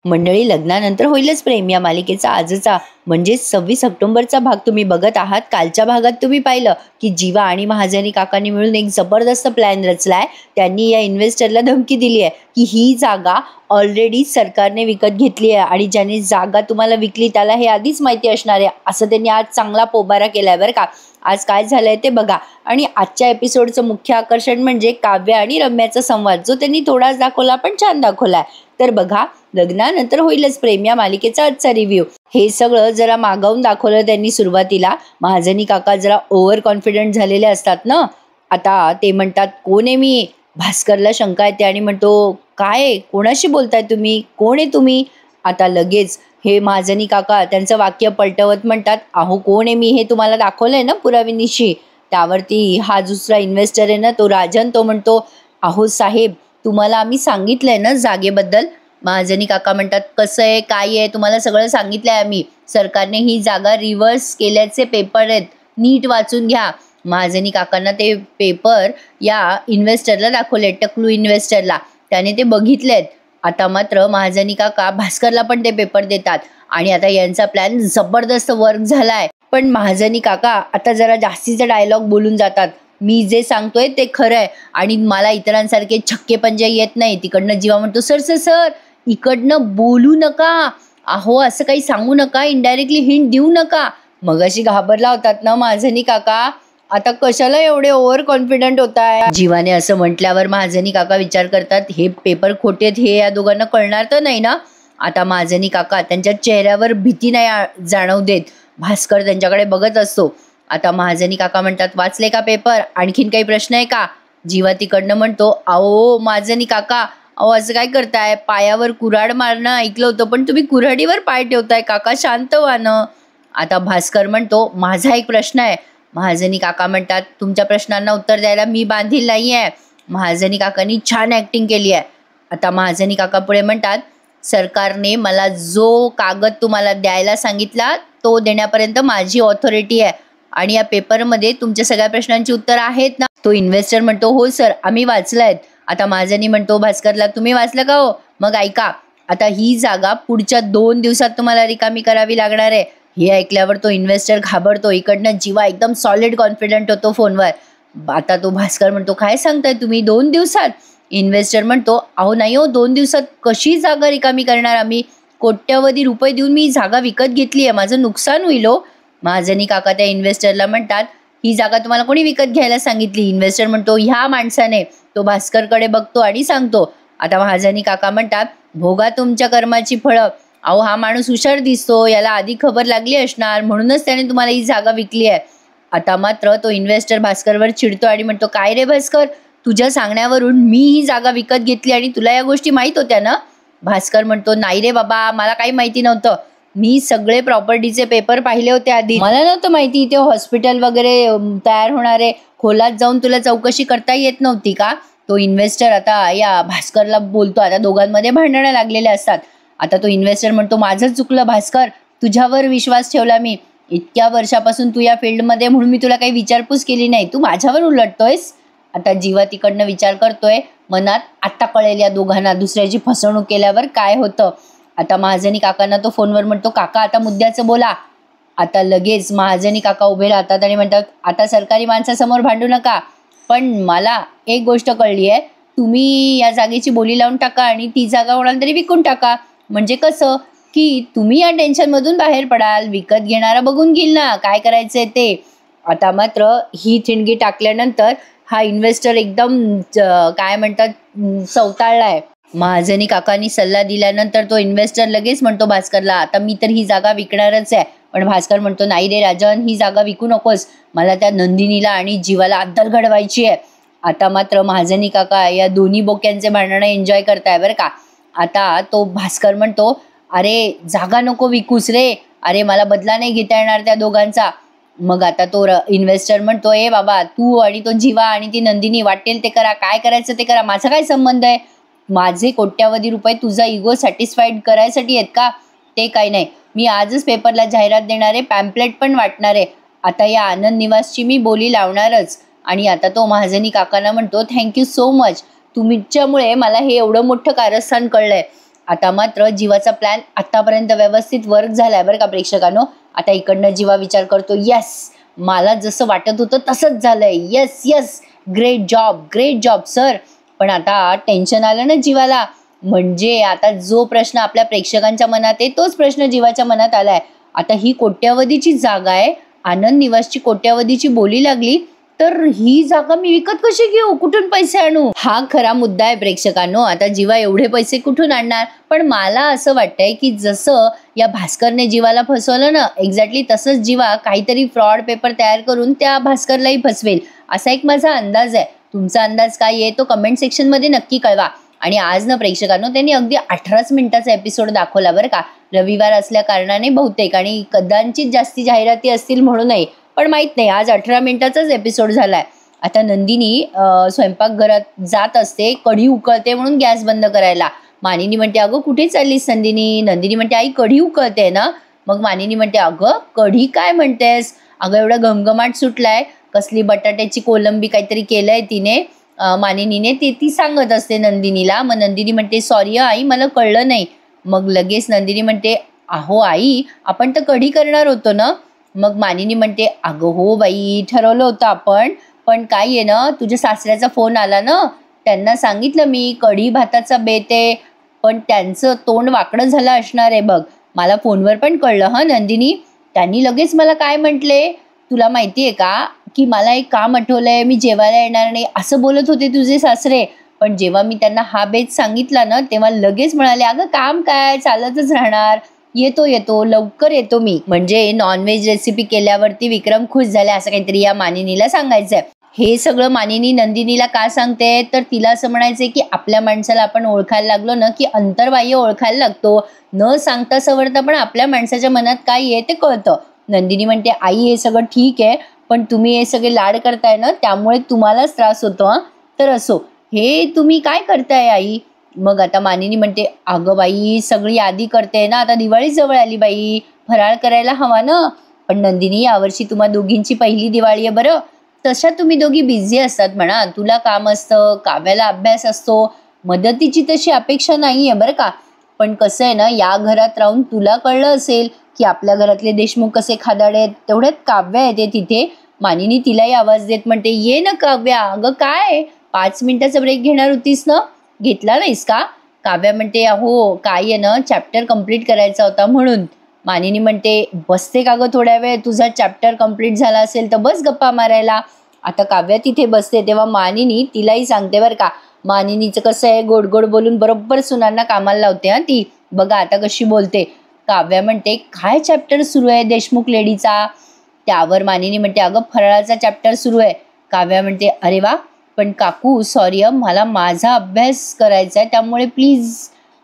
मंडळी, लग्नानंतर होईलच प्रेम या मालिकेचा आजचा म्हणजे 26 ऑक्टोबरचा भाग तुम्ही बघत आहात. कालच्या भागात तुम्ही पाहिलं की जीवा आणि महाजनी काकांनी मिळून एक जबरदस्त प्लॅन रचलाय. त्यांनी या इन्व्हेस्टरला धमकी दिली आहे की ही जागा ऑलरेडी सरकारने विकत घेतली आहे आणि ज्याने जागा तुम्हाला विकली त्याला हे आधीच माहिती असणार आहे, असं त्यांनी आज चांगला पोबारा केलाय बरं का. आज काय झालंय ते बघा. आणि आजच्या एपिसोडचं मुख्य आकर्षण म्हणजे काव्य आणि रम्याचा संवाद, जो त्यांनी थोडाच दाखवला पण छान दाखवलाय. तर बघा, लग्नानंतर होईलच प्रेम या मालिकेचा आजचा रिव्ह्यू. हे सगळं जरा मागवून दाखवलं त्यांनी सुरुवातीला. महाजनी काका जरा ओव्हर कॉन्फिडंट झालेले असतात ना. आता ते म्हणतात, कोण आहे मी? भास्करला शंका येते आणि म्हणतो, काय, कोणाशी बोलताय तुम्ही? कोण आहे तुम्ही? आता लगेच हे महाजनी काका त्यांचं वाक्य पलटवत म्हणतात, अहो कोण आहे मी हे तुम्हाला दाखवलंय ना पुराव्यानिशी. त्यावरती हा दुसरा इन्व्हेस्टर आहे ना, तो राजन, तो म्हणतो, अहो साहेब, तुम्हाला आम्ही सांगितलंय ना जागेबद्दल. महाजनी काका म्हणतात, कसं आहे, काय आहे, तुम्हाला सगळं सांगितलंय आम्ही. सरकारने ही जागा रिव्हर्स केल्याचे पेपर आहेत, नीट वाचून घ्या. महाजनी काकांना ते पेपर या इन्व्हेस्टरला दाखवले, टकलू इन्व्हेस्टरला. त्याने ते बघितलेत. आता मात्र महाजनी काका भास्करला पण ते पेपर देतात आणि आता यांचा प्लॅन जबरदस्त वर्क झालाय. पण महाजनी काका आता जरा जास्तीचा डायलॉग बोलून जातात. मी जे सांगतोय ते खरं आहे आणि मला इतरांसारखे छक्के पंजे येत नाही. तिकडनं जीवा म्हणतो, सर सर सर, इकडनं बोलू नका, अहो असं काही सांगू नका, इनडायरेक्टली हिंट देऊ नका. मगाशी घाबरला होतात ना महाजनी काका, आता कशाला एवढे ओव्हर कॉन्फिडंट होत आहे? जीवाने असं म्हटल्यावर महाजनी काका विचार करतात, हे पेपर खोटे आहेत हे या दोघांना कळणार तर नाही ना. आता महाजनी काका त्यांच्या चेहऱ्यावर भीती नाही जाणवू देत. भास्कर त्यांच्याकडे बघत असतो. आता महाजनी काका म्हणतात, वाचले का पेपर? आणखीन काही प्रश्न आहे का? जीवा तिकडनं म्हणतो, अहो महाजनी काका, अहो असं काय करताय? पायावर कुऱ्हाड मारणं ऐकलं होतं, पण तुम्ही कुऱ्हाडीवर पाय ठेवताय काका, शांत व्हा ना. आता भास्कर म्हणतो, माझा एक प्रश्न आहे. महाजनी काका म्हणतात, तुमच्या प्रश्नांना उत्तर द्यायला मी बांधील नाही आहे. महाजनी काकांनी छान ॲक्टिंग केली आहे. आता महाजनी काका पुढे म्हणतात, सरकारने मला जो कागद तुम्हाला द्यायला सांगितला तो देण्यापर्यंत माझी ऑथॉरिटी आहे आणि या पेपरमध्ये तुमच्या सगळ्या प्रश्नांची उत्तर आहेत ना. तो इन्व्हेस्टर म्हणतो, हो सर, आम्ही वाचलायत. आता महाजनी म्हणतो भास्करला, तुम्ही वाचलं का हो? मग ऐका, आता ही जागा पुढच्या 2 दिवसात तुम्हाला रिकामी करावी लागणार आहे. हे ऐकल्यावर तो इन्व्हेस्टर घाबरतो. इकडनं जीवा एकदम सॉलिड कॉन्फिडंट होतो फोनवर. आता तो भास्कर म्हणतो, काय सांगताय तुम्ही, 2 दिवसात? इन्व्हेस्टर म्हणतो, अहो नाही हो, 2 दिवसात कशी जागा रिकामी करणार आम्ही? कोट्यवधी रुपये देऊन मी जागा विकत घेतली आहे, माझं नुकसान होईल हो. महाजनी काका त्या इन्व्हेस्टरला म्हणतात, ही जागा तुम्हाला कोणी विकत घ्यायला सांगितली? इन्व्हेस्टर म्हणतो, ह्या माणसाने. तो भास्करकडे बघतो आणि सांगतो. आता महाजनी काका म्हणतात, भोगा तुमच्या कर्माची फळं. अहो हा माणूस हुशार दिसतो, याला आधी खबर लागली असणार, म्हणूनच त्याने तुम्हाला ही जागा विकली आहे. आता मात्र तो इन्व्हेस्टर भास्करवर चिडतो आणि म्हणतो, काय रे भास्कर, तुझ्या सांगण्यावरून मी ही जागा विकत घेतली आणि तुला या गोष्टी माहीत होत्या ना? भास्कर म्हणतो, नाही रे बाबा, मला काही माहिती नव्हतं. मी सगळे प्रॉपर्टीचे पेपर पाहिले होते आधी, मला नव्हतं माहिती इथे हॉस्पिटल वगैरे तयार होणारे. खोलात जाऊन तुला चौकशी करता येत नव्हती का? तो इन्व्हेस्टर आता या भास्करला बोलतो. आता दोघांमध्ये भांडणं लागलेले असतात. आता तो इन्व्हेस्टर म्हणतो, माझंच चुकलं भास्कर, तुझ्यावर विश्वास ठेवला मी. इतक्या वर्षापासून तू या फील्डमध्ये म्हणून मी तुला काही विचारपूस केली नाही, तू माझ्यावर उलटतोयस. आता जीवा तिकडनं विचार करतोय मनात, आता कळेल या दोघांना दुसऱ्याची फसवणूक केल्यावर काय होतं. आता महाजनी काकांना तो फोनवर म्हणतो, काका आता मुद्द्याचं बोला. आता लगेच महाजनी काका उभे राहतात आणि म्हणतात, आता सरकारी माणसासमोर भांडू नका, पण मला एक गोष्ट कळली आहे, तुम्ही या जागेची बोली लावून टाका आणि ती जागा कोणाला तरी विकून टाका. म्हणजे कसं की तुम्ही या टेन्शनमधून बाहेर पडाल, विकत घेणारा बघून घेईल ना काय करायचंय ते. आता मात्र ही थिणगी टाकल्यानंतर हा इन्व्हेस्टर एकदम काय म्हणतात चवताळलाय. महाजनी काकांनी सल्ला दिल्यानंतर तो इन्व्हेस्टर लगेच म्हणतो भास्करला, आता मी तर ही जागा विकणारच आहे. पण भास्कर म्हणतो, नाही रे राजन, ही जागा विकू नकोस, मला त्या नंदिनीला आणि जीवाला अद्दल घडवायची आहे. आता मात्र महाजनी काका या दोन्ही बोक्यांचे भांडणं एन्जॉय करताय बरं का. आता तो भास्कर म्हणतो, अरे जागा नको विकूस रे, अरे मला बदला नाही घेता येणार त्या दोघांचा. मग आता तो इन्व्हेस्टर म्हणतो, ए बाबा, तू आणि तो जीवा आणि ती नंदिनी वाटेल ते करा, काय करायचं ते करा, माझा काय संबंध आहे? माझे कोट्यावधी रुपये तुझा इगो सॅटिस्फाईड करायसाठी आहेत का? ते काही नाही, मी आजच पेपरला जाहिरात देणारे, पॅम्पलेट पण वाटणारे. आता या आनंद निवासची मी बोली लावणारच. आणि आता तो महाजनी काकांना म्हणतो, थँक्यू सो मच, तुमच्यामुळे मला हे एवढं मोठं कारस्थान कळलंय. आता मात्र जीवाचा प्लॅन आतापर्यंत व्यवस्थित वर्क झालाय बरं का प्रेक्षकांनो. आता इकडनं जीवा विचार करतो, येस मला जसं वाटत होतं तसंच झालंय, yes yes great job sir. पण आता टेन्शन आलं ना जीवाला. म्हणजे आता जो प्रश्न आपल्या प्रेक्षकांच्या मनात आहे तोच प्रश्न जीवाच्या मनात आलाय. आता ही कोट्यावधीची जागा आहे, आनंद निवासची कोट्यावधीची बोली लागली, तर ही जागा मी विकत कशी घेऊ, कुठून पैसे आणू, हा खरा मुद्दा आहे प्रेक्षकांनो. आता जीवा एवढे पैसे कुठून आणणार. पण मला असं वाटतंय की जसं या भास्करने जीवाला फसवलं ना, एक्झॅक्टली तसंच जीवा काहीतरी फ्रॉड पेपर तयार करून त्या भास्करलाही फसवेल, असा एक माझा अंदाज आहे. तुमचा अंदाज काय आहे तो कमेंट सेक्शन मध्ये नक्की कळवा. आणि आज ना प्रेक्षकांनो त्यांनी अगदी 18 मिनिटाचा एपिसोड दाखवला बरं का. रविवार असल्या कारणाने बहुतेक, आणि कदाचित जास्ती जाहिराती असतील म्हणूनही, पण माहित नाही. आज 18 मिनिटाचाच एपिसोड झालाय. आता नंदिनी स्वयंपाकघरात जात असते, कढी उकळते म्हणून गॅस बंद करायला. मानिनी म्हणते, अगं कुठे चाललीस नंदिनी. नंदिनी म्हणते, आई कढी उकळते ना. मग मानिनी म्हणते, अगं कढी काय म्हणतेस, अगं एवढा घमघमाट सुटलाय, कसली बटाट्याची कोलंबी काहीतरी केलंय तिने, मानिनीने, ते ती सांगत असते नंदिनीला. मग नंदिनी म्हणते, सॉरी आई मला कळलं नाही. मग लगेच नंदिनी म्हणते, अहो आई आपण तर कढी करणार होतो ना. मग मानिनी म्हणते, अगं हो बाई ठरवलं होतं आपण, पण काय आहे ना तुझ्या सासऱ्याचा फोन आला ना, त्यांना सांगितलं मी कढी भाताचा बेत आहे, पण त्यांचं तोंड वाकडं झालं असणार आहे बघ. मला फोनवर पण कळलं हा नंदिनी. त्यांनी लगेच मला काय म्हटले तुला माहिती आहे का, की मला एक काम आठवलंय, मी जेवायला येणार नाही असं बोलत होते तुझे सासरे. पण जेव्हा मी त्यांना हा बेत सांगितला ना तेव्हा लगेच म्हणाले, अगं काम काय चालतच राहणार, येतो लवकर येतो मी. म्हणजे नॉनव्हेज रेसिपी केल्यावरती विक्रम खुश झाले असं काहीतरी या मानिनीला सांगायचंय. हे सगळं मानिनी नंदिनीला का सांगते, तर तिला असं म्हणायचंय की आपल्या माणसाला आपण ओळखायला लागलो ना की अंतर्बाह्य ओळखायला लागतो. न सांगता सवरता पण आपल्या माणसाच्या मनात काय आहे ते कळतं. नंदिनी म्हणते, आई हे सगळं ठीक आहे, पण तुम्ही हे सगळे लाड करताय ना त्यामुळे तुम्हालाच त्रास होतो. तर असो, हे तुम्ही काय करताय आई. मग आता मानिनी म्हणते, अगं बाई सगळी यादी करते ना, आता दिवाळी जवळ आली बाई, फराळ करायला हवा ना. पण नंदिनी यावर्षी तुम्हा दोघींची पहिली दिवाळी आहे बरं. तशा तुम्ही दोघी बिझी असतात म्हणा, तुला काम असतं, काव्याला अभ्यास असतो, मदतीची तशी अपेक्षा नाहीये बरं का. पण कसं आहे ना, या घरात राहून तुला कळलं असेल की आपल्या घरातले देशमुख कसे खादाडे आहेत. तेवढ्यात काव्या येते तिथे. मानिनी तिलाही आवाज देत म्हणते, ये ना काव्या, अगं काय 5 मिनिटाचा ब्रेक घेणार होतीस ना, घेतला नाहीस का. काव्या म्हणते, अहो काय आहे ना चॅप्टर कम्प्लीट करायचा होता म्हणून. मानिनी म्हणते, बसते का गं थोड्या वेळ, तुझा चॅप्टर कम्प्लीट झाला असेल तर बस गप्पा मारायला. आता काव्या तिथे बसते तेव्हा मानिनी तिलाही सांगते बरं का. मानिनीचं कसं आहे, गोड गोड बोलून बरोबर सुनांना कामाला लावते हा ती. बघा आता कशी बोलते. काव्या म्हणते, काय चॅप्टर सुरू आहे देशमुख लेडीचा. त्यावर मानिनी म्हणते, अगं फराळाचा चॅप्टर सुरू आहे. काव्या म्हणते, अरे वा, पण काकू सॉरी मला माझा अभ्यास करायचा आहे त्यामुळे प्लीज.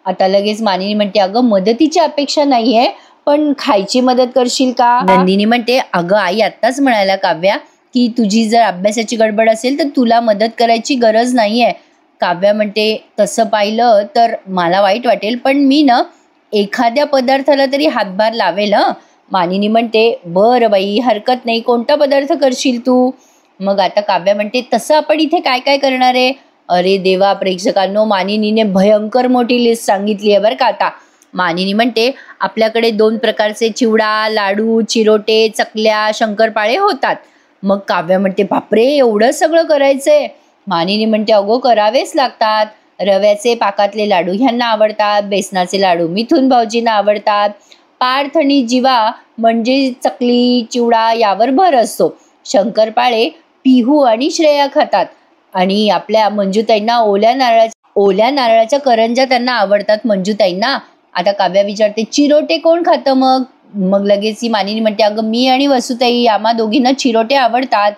आता लगेच मानिनी म्हणते, अगं मदतीची अपेक्षा नाहीये, पण खायची मदत करशील का. नंदिनी म्हणते, अगं आई आत्ताच म्हणायला काव्या की तुझी जर अभ्यासाची गडबड असेल तर तुला मदत करायची गरज नाहीये. काव्या म्हणते, तसं पाहिलं तर मला वाईट वाटेल, पण मी ना एखाद्या पदार्थाला तरी हातभार लावेल. मानिनी म्हणते, बरं बाई हरकत नाही, कोणता पदार्थ करशील तू. मग आता काव्या म्हणते, तसं आपण इथे काय काय करणार आहे. अरे देवा प्रेक्षकांनो, मानिनीने भयंकर मोठी लिस्ट सांगितली आहे बरं का. आता मानिनी म्हणते, आपल्याकडे 2 प्रकारचे चिवडा, लाडू, चिरोटे, चकल्या, शंकरपाळे होतात. मग काव्या म्हणते, बापरे एवढं सगळं करायचंय. मानिनी म्हणते, अगो करावेच लागतात. रव्याचे पाकातले लाडू ह्यांना आवडतात, बेसनाचे लाडू मिथून भाऊजींना आवडतात, पार्थ आणि जीवा म्हणजे चकली चिवडा यावर भर असतो. शंकरपाळे पिहू आणि श्रेया खातात, आणि आपल्या मंजूताईंना ओल्या नारळाच्या करंज्या त्यांना आवडतात मंजूताईंना. आता काव्या विचारते, चिरोटे कोण खातं मग. मग लगेच ही मानिनी म्हणते, अगं मी आणि वसुताई आम्हा दोघींना चिरोटे आवडतात.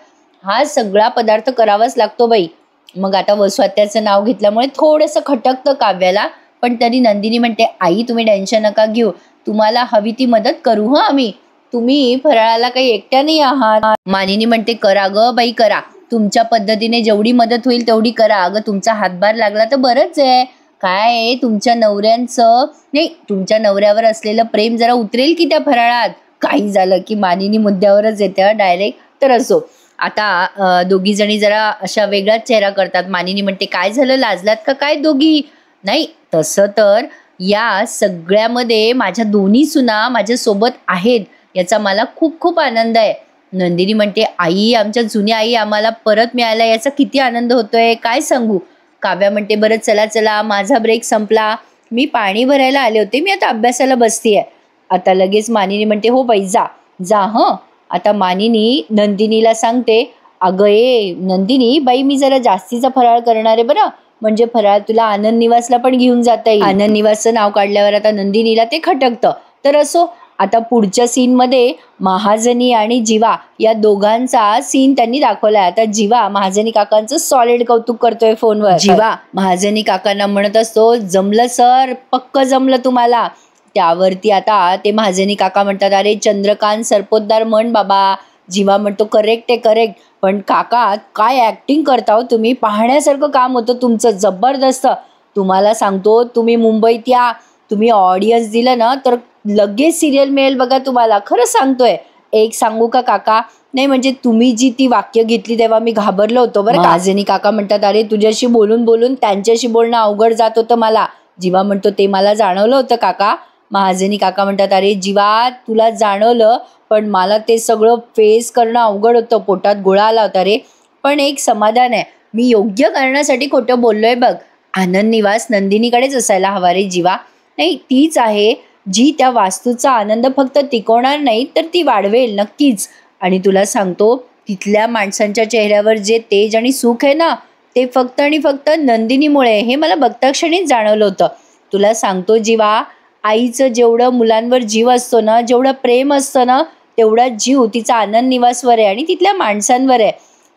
हा सगळा पदार्थ करावाच लागतो बाई. मग आता वसुआत्याचं नाव घेतल्यामुळे थोडंसं खटकतं काव्याला, पण तरी नंदिनी म्हणते, आई तुम्ही टेन्शन नका घेऊ, तुम्हाला हवी ती मदत करू हा आम्ही, तुम्ही फराळाला काही एकट्या नाही आहात. मानिनी म्हणते, करा ग बाई करा, तुमच्या पद्धतीने जेवढी मदत होईल तेवढी करा. अगं तुमचा हातभार लागला तर बरंच आहे. काय तुमच्या नवऱ्यांचं नाही, तुमच्या नवऱ्यावर असलेलं प्रेम जरा उतरेल की त्या फराळात. काही झालं की मानिनी मुद्द्यावरच येते डायरेक्ट. तर असो, आता दोघी जणी जरा अशा वेगळाच चेहरा करतात. मानिनी म्हणते, काय झालं लाजलात का काय दोघी. नाही तसं तर या सगळ्यामध्ये माझ्या दोन्ही सुना माझ्यासोबत आहेत याचा मला खूप खूप आनंद आहे. नंदिनी म्हणते, आई, आमच्या जुन्या आई आम्हाला परत मिळाल्या याचा किती आनंद होतोय काय सांगू. काव्या म्हणते, बरं चला चला, माझा ब्रेक संपला, मी पाणी भरायला आले होते, मी आता अभ्यासाला बसतीये. आता लगेच मानिनी म्हणते, हो बाई जा जा. आता मानिनी नंदिनीला सांगते, अगं ए नंदिनी बाई, मी जरा जास्तीचा फराळ करणार आहे बरं, म्हणजे फराळ तुला आनंद निवासला पण घेऊन जाता येईल. आनंद निवासचं नाव काढल्यावर आता नंदिनीला ते खटकतं. तर असो, आता पुढच्या सीन मध्ये महाजनी आणि जीवा या दोघांचा सीन त्यांनी दाखवलाय. आता जीवा महाजनी काकांचं सॉलिड कौतुक करतोय फोनवर. जीवा महाजनी काकांना म्हणत असतो, जमलं सर, पक्क जमलं तुम्हाला. त्यावरती आता ते महाजनी काका म्हणतात, अरे चंद्रकांत सरपोतदार म्हण बाबा. जीवा म्हणतो, करेक्ट आहे करेक्ट, पण काका काय ऍक्टिंग करता हो तुम्ही, पाहण्यासारखं काम होतं तुमचं, जबरदस्त. तुम्हाला सांगतो, तुम्ही मुंबईत या, तुम्ही ऑडियन्स दिलं ना तर लगेच सिरियल मिळेल बघा तुम्हाला, खरं सांगतोय. एक सांगू का काका, नाही म्हणजे तुम्ही जी ती वाक्य घेतली तेव्हा मी घाबरलो होतो बरं. महाजनी काका म्हणतात, अरे तुझ्याशी बोलून बोलून त्यांच्याशी बोलणं अवघड जात होतं मला. जीवा म्हणतो, ते मला जाणवलं होतं काका. महाजनी काका म्हणतात, अरे जीवा तुला जाणवलं, पण मला ते सगळं फेस करणं अवघड होतं, पोटात गोळा आला होता रे. पण एक समाधान आहे, मी योग्य कारणासाठी खोटं बोललोय बघ. आनंद निवास नंदिनीकडेच असायला हवा रे जीवा. नाही, तीच आहे जी त्या वास्तूचा आनंद फक्त टिकवणार नाही तर ती वाढवेल नक्कीच. आणि तुला सांगतो, तिथल्या माणसांच्या चेहऱ्यावर जे तेज आणि सुख आहे ना, ते फक्त आणि फक्त नंदिनीमुळे, हे मला बघता क्षणीच जाणवलं होतं. तुला सांगतो जीवा, आईचं जेवढं मुलांवर जीव असतो ना, जेवढं प्रेम असतं ना, तेवढा जीव तिचा आनंद निवासवर आहे आणि तिथल्या माणसांवर आहे.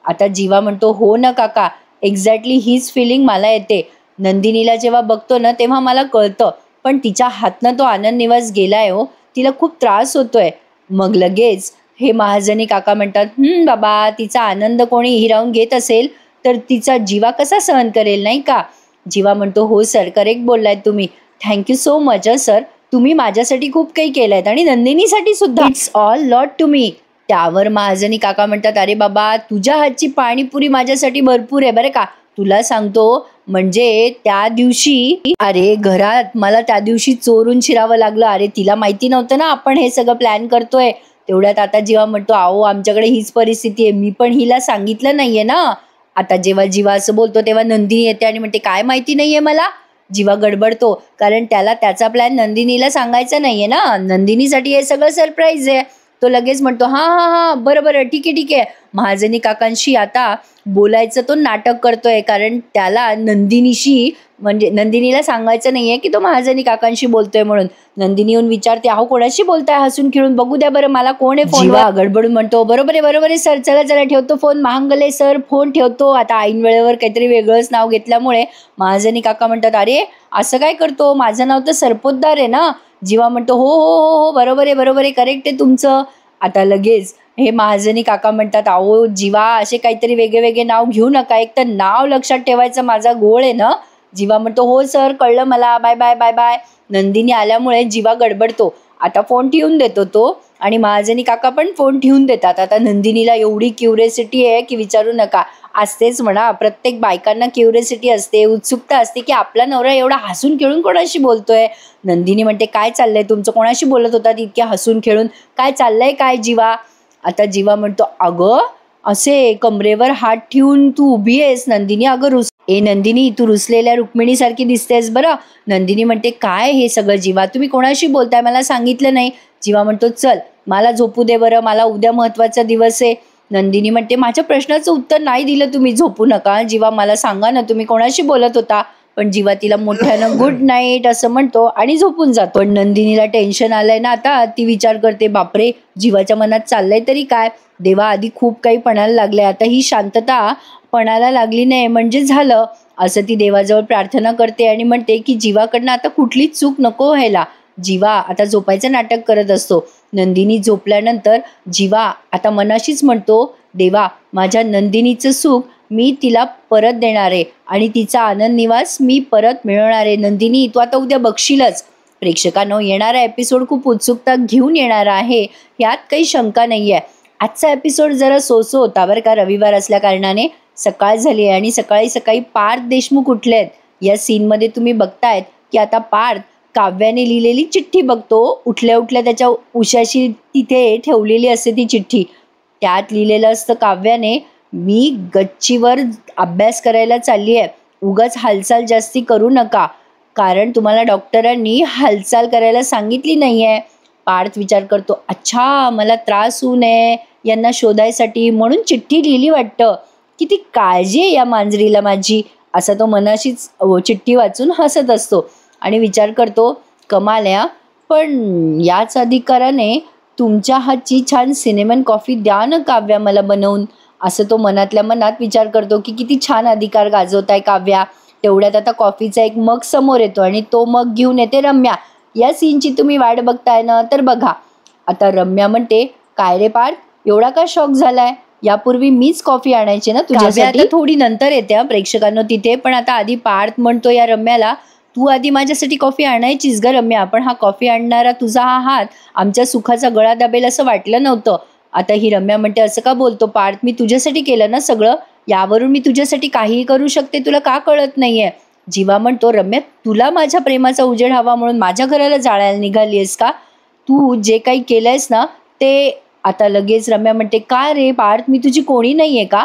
आता जीवा म्हणतो, हो ना काका, एक्झॅक्टली हीच फिलिंग मला येते. नंदिनीला जेव्हा बघतो ना तेव्हा मला कळतं, पण तिच्या हातनं तो आनंद निवास गेलाय हो, तिला खूप त्रास होतोय. मग लगेच हे महाजनी काका म्हणतात, बाबा, तिचा आनंद कोणी हिरावून घेत असेल तर तिचा जीवा कसा सहन करेल, नाही का. जीवा म्हणतो, हो सर, करेक्ट बोललाय तुम्ही, थँक्यू सो मच सर, तुम्ही माझ्यासाठी खूप काही केलंय आणि नंदिनीसाठी सुद्धा, it's all lot to me. त्यावर महाजनी काका म्हणतात, अरे बाबा, तुझ्या हातची पाणीपुरी माझ्यासाठी भरपूर आहे बरं का. तुला सांगतो, म्हणजे त्या दिवशी, अरे घरात मला त्या दिवशी चोरून शिरावं लागलं. अरे तिला माहिती नव्हतं ना आपण हे सगळं प्लॅन करतोय. तेवढ्यात आता जीवा म्हणतो, अहो आमच्याकडे हीच परिस्थिती आहे, मी पण हिला सांगितलं नाहीये ना. आता जेव्हा जीवा असं बोलतो तेव्हा नंदिनी येते आणि म्हणते, काय माहिती नाहीये मला. जीवा गडबडतो, कारण त्याला त्याचा प्लॅन नंदिनीला सांगायचा नाहीये ना, नंदिनीसाठी हे सगळं सरप्राईज आहे. तो लगेच म्हणतो, हा हा हा, बरं बरं, ठीक आहे ठीक आहे. महाजनी काकांशी आता बोलायचं तो नाटक करतोय, कारण त्याला नंदिनीशी, म्हणजे नंदिनीला सांगायचं नाहीये की तो महाजनी काकांशी बोलतोय म्हणून. नंदिनी येऊन विचारते, अहो कोणाशी बोलताय, हसून खेळून बघू द्या बरं मला, कोण आहे फोन. जीवा गडबडून म्हणतो, बरोबर आहे सर, चला चला ठेवतो फोन, महांगले सर, फोन ठेवतो. आता ऐन वेळेवर काहीतरी वेगळंच नाव घेतल्यामुळे महाजनी काका म्हणतात, अरे असं काय करतो, माझं नाव तर सरपोतदार आहे ना. जीवा म्हणतो, हो हो हो हो, बरोबर आहे, करेक्ट आहे तुमचं. आता लगेच हे महाजनी काका म्हणतात, अहो जीवा, असे काहीतरी वेगळे वेगळे नाव घेऊ नका, एक तर नाव लक्षात ठेवायचा माझा गोळ आहे ना. जीवा म्हणतो, हो सर, कळलं मला, bye bye bye bye. Nandini आल्यामुळे जीवा गडबडतो. आता फोन ठेवून देतो तो, आणि महाजनी काका पण फोन ठेवून देतात. आता नंदिनीला एवढी क्युरियोसिटी आहे की विचारू नका. असतेच म्हणा, प्रत्येक बायकांना क्युरियोसिटी असते, उत्सुकता असते की आपला नवरा एवढा हसून खेळून कोणाशी बोलतोय. नंदिनी म्हणते, काय चाललंय तुमचं, कोणाशी बोलत होता इतक्या हसून खेळून, काय चाललंय काय जीवा. आता जीवा म्हणतो, अगं असे कमरेवर हात ठेवून तू उभी आहेस नंदिनी, अगं नंदिनी, तू रुसलेल्या रुक्मिणीसारखी दिसतेस बरं. नंदिनी म्हणते, काय हे सगळं जीवा, तुम्ही कोणाशी बोलताय, मला सांगितलं नाही. जीवा म्हणतो, चल मला झोपू दे बरं, मला उद्या महत्वाचा दिवस आहे. नंदिनी म्हणते, माझ्या प्रश्नाचं उत्तर नाही दिलं तुम्ही, झोपू नका. जीवा, मला सांगा ना तुम्ही कोणाशी बोलत होता. पण जीवा तिला मोठ्यानं गुड नाईट असं म्हणतो आणि झोपून जातो. पण नंदिनीला टेन्शन आलंय ना आता, ती विचार करते, बापरे, जीवाच्या मनात चाललंय तरी काय, देवा आधी खूप काही पणाला लागलंय, आता ही शांतता पणाला लागली नाही म्हणजे झालं. असं ती देवाजवळ प्रार्थना करते आणि म्हणते की जीवाकडनं आता कुठलीच चूक नको व्हायला. जीवा आता झोपायचं नाटक करत असतो. नंदिनी झोपल्यानंतर जीवा आता मनाशीच म्हणतो, देवा, माझ्या नंदिनीचं सुख मी तिला परत देणार आहे आणि तिचा आनंद निवास मी परत मिळवणार आहे. नंदिनी, तू आता उद्या बघशीलच. प्रेक्षकांनो, येणारा एपिसोड खूप उत्सुकता घेऊन येणार आहे, यात काही शंका नाही आहे. आजचा एपिसोड जरा सोसो होता बरं का, रविवार असल्या कारणाने. सकाळ झाली आहे आणि सकाळी सकाळी पार्थ देशमुख उठले आहेत. या सीनमध्ये तुम्ही बघतायत की आता पार्थ काव्याने लिहिलेली चिठ्ठी बघतो. उठल्या उठल्या त्याच्या उशाशी तिथे ठेवलेली असते ती चिठ्ठी. त्यात लिहिलेलं असतं काव्याने, मी गच्चीवर अभ्यास करायला चालली आहे, उगाच हालचाल जास्ती करू नका, कारण तुम्हाला डॉक्टरांनी हालचाल करायला सांगितली नाहीये. पार्थ विचार करतो, अच्छा मला त्रास होऊ नये यांना शोधायसाठी म्हणून चिठ्ठी लिहिली वाटतं. किती काळजी आहे या मांजरीला माझी, असा तो मनाशीच चिठ्ठी वाचून हसत असतो आणि विचार करतो, कमाल आहे. पण याच अधिकाराने तुमच्या हातची छान सिनेमन कॉफी द्या ना काव्या मला बनवून, असं तो मनातल्या मनात विचार करतो की किती छान अधिकार गाजवताय काव्या. तेवढ्यात आता कॉफीचा एक मग समोर येतो आणि तो मग घेऊन येते रम्या. या सीनची तुम्ही वाट बघताय ना, तर बघा. आता रम्या म्हणते, काय रे पार्थ, एवढा का शॉक झालाय, यापूर्वी मीच कॉफी आणायची ना तुझ्यासाठी. थोडी नंतर येते प्रेक्षकांनो तिथे, पण आता आधी पार्थ म्हणतो या रम्याला, तू आधी माझ्यासाठी कॉफी आणायचीस ग रम्या, पण हा कॉफी आणणारा तुझा हा हात आमच्या सुखाचा गळा दाबेल असं वाटलं नव्हतं. आता ही रम्या म्हणते, असं का बोलतो पार्थ, मी तुझ्यासाठी केलं ना सगळं, यावरून मी तुझ्यासाठी काहीही करू शकते, तुला का कळत नाहीये. जीवा म्हणतो, रम्या तुला माझ्या प्रेमाचा उजेड हवा म्हणून माझ्या घराला जाळायला निघालीयस का, तू जे काही केलंयस ना ते. आता लगेच रम्या म्हणते, काय रे पार्थ, मी तुझी कोणी नाहीये का.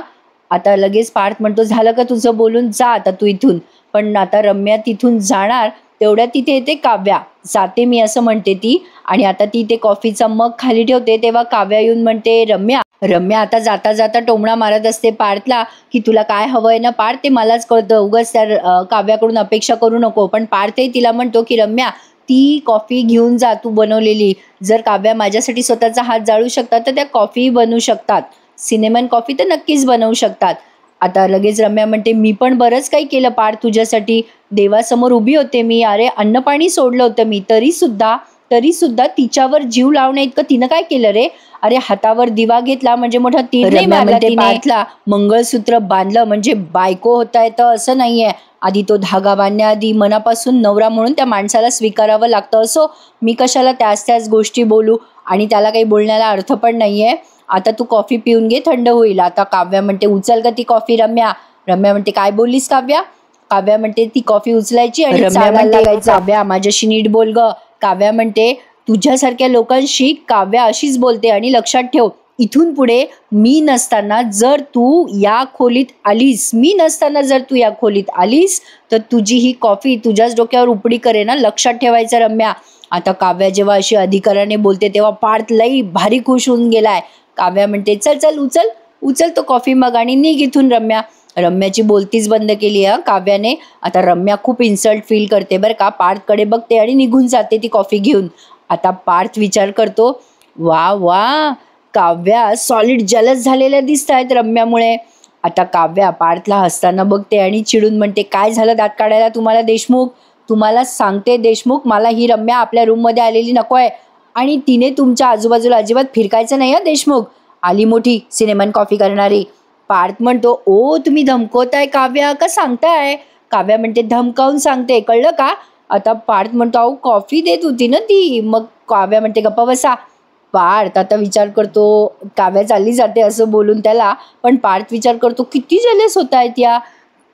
आता लगेच पार्थ म्हणतो, झालं का तुझं बोलून, जा आता तू इथून. पण आता रम्या तिथून जाणार तेवढ्या तिथे येते काव्या. जाते मी असं म्हणते ती, आणि आता ती ते कॉफीचा मग खाली ठेवते तेव्हा काव्या येऊन म्हणते, रम्या. रम्या आता जाता जाता टोमणा मारत असते पार्थला की तुला काय हवंय ना पार्थ, ते मलाच कळतं, उगाच त्या काव्याकडून अपेक्षा करू नको. पण पार्थही तिला म्हणतो की रम्या ती कॉफी घेऊन जा तू बनवलेली, जर काव्या माझ्यासाठी स्वतःचा हात जाळू शकतात तर त्या कॉफी बनवू शकतात, सिनेमन कॉफी तर नक्कीच बनवू शकतात. आता लगेच रम्या म्हणते, मी पण बरंच काही केलं पार्थ तुझ्यासाठी, देवासमोर उभी होते मी, अरे अन्न पाणी सोडलं होतं मी, तरी सुद्धा तिच्यावर जीव लावण्या इतकं तिनं काय केलं रे, अरे हातावर दिवा घेतला म्हणजे मोठा तीर नाही मारला तिने, पार्थला मंगळसूत्र बांधलं म्हणजे बायको होता येतं असं नाहीये, आधी तो धागा बांधण्याआधी मनापासून नवरा म्हणून त्या माणसाला स्वीकारावं लागतं. असो, मी कशाला त्याच गोष्टी बोलू, आणि त्याला काही बोलण्याला अर्थ पण नाहीये. आता तू कॉफी पिऊन घे, थंड होईल. आता काव्या म्हणते, उचल का ती कॉफी रम्या. रम्या म्हणते, काय बोललीस काव्या. काव्या म्हणते, ती कॉफी उचलायची आणि काव्या माझ्याशी नीट बोल ग. काव्या म्हणते, तुझ्यासारख्या लोकांशी काव्या अशीच बोलते, आणि लक्षात ठेव, इथून पुढे मी नसताना जर तू या खोलीत आलीस तर तुझी ही कॉफी तुझ्याच डोक्यावर उपडी करे ना, लक्षात ठेवायचं रम्या. आता काव्या जेव्हा अशी अधिकाराने बोलते तेव्हा पार्थ लई भारी खुश होऊन गेलाय. काव्या म्हणते, चल चल उचल तो कॉफी मग आणि निघ इथून रम्या. रम्याची बोलतीच बंद केली काव्याने. आता रम्या खूप इन्सल्ट फील करते बरं का, पार्थकडे बघते आणि निघून जाते ती कॉफी घेऊन. आता पार्थ विचार करतो, वा काव्या सॉलिड जलस झालेल्या दिसत आहेत रम्यामुळे. आता काव्या पार्थला हसताना बघते आणि चिडून म्हणते, काय झालं दात काढायला तुम्हाला देशमुख, तुम्हाला सांगते देशमुख, मला ही रम्या आपल्या रूममध्ये आलेली नकोय, आणि तिने तुमच्या आजूबाजूला अजिबात फिरकायचं नाही देशमुख, आली मोठी सिनेमन कॉफी करणारी. पार्थ म्हणतो, ओ तुम्ही धमकवताय काव्या का सांगताय. काव्या म्हणते, धमकावून सांगते, कळलं का. आता पार्थ म्हणतो, अहो कॉफी देत होती ना ती. मग काव्या म्हणते, गप्पा बसा. पार्थ आता विचार करतो, काव्या चालली जाते असं बोलून त्याला, पण पार्थ विचार करतो, किती जेलस होत आहेत या,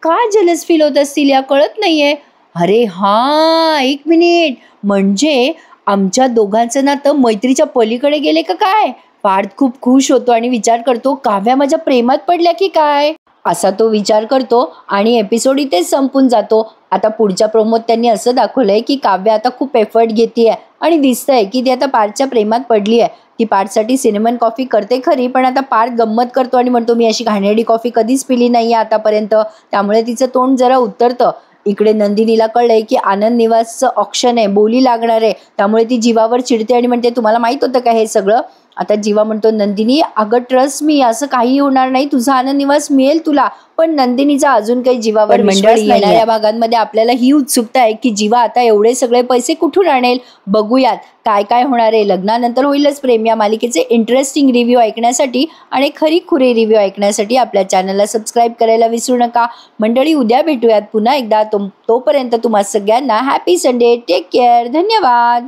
का जेलस फील होत असतील या, कळत नाहीये. अरे हा, एक मिनिट, म्हणजे आमच्या दोघांचं नातं मैत्रीच्या पलीकडे गेले का काय. पार्थ खूप खुश होतो आणि विचार करतो, काव्या माझ्या प्रेमात पडल्या की काय, असा तो विचार करतो आणि एपिसोड इथेच संपून जातो. आता पुढच्या प्रोमोत त्यांनी असं दाखवलंय की काव्या आता खूप एफर्ट घेतेय आणि दिसतंय की ती आता पार्थच्या प्रेमात पडली आहे. ती पार्थसाठी सिनेमन कॉफी करते खरी, पण आता पार्थ गंमत करतो आणि म्हणतो, मी अशी घाणेरडी कॉफी कधीच पिली नाहीये आतापर्यंत, त्यामुळे तिचं तोंड जरा उतरतं. इकडे नंदिनीला कळलंय की आनंद निवासचं ऑप्शन आहे, बोली लागणार आहे, त्यामुळे ती जीवावर चिडते आणि म्हणते, तुम्हाला माहित होतं का हे सगळं. आता जीवा म्हणतो, नंदिनी अगं ट्रस्ट मी, असं काही होणार नाही, तुझा आनंद निवास मिळेल तुला. पण नंदिनीचा अजून काही जीवावर विश्वास नाही. येणाऱ्या भागांमध्ये आपल्याला ही उत्सुकता आहे की जीवा आता एवढे सगळे पैसे कुठून आणेल. बघूयात काय काय होणार आहे. लग्नानंतर होईलच प्रेम या मालिकेचे इंटरेस्टिंग रिव्ह्यू ऐकण्यासाठी आणि खरी खुरी रिव्ह्यू ऐकण्यासाठी आपल्या चॅनलला सबस्क्राईब करायला विसरू नका. मंडळी, उद्या भेटूयात पुन्हा एकदा. तोपर्यंत तुम्हा सगळ्यांना हॅपी संडे, टेक केअर, धन्यवाद.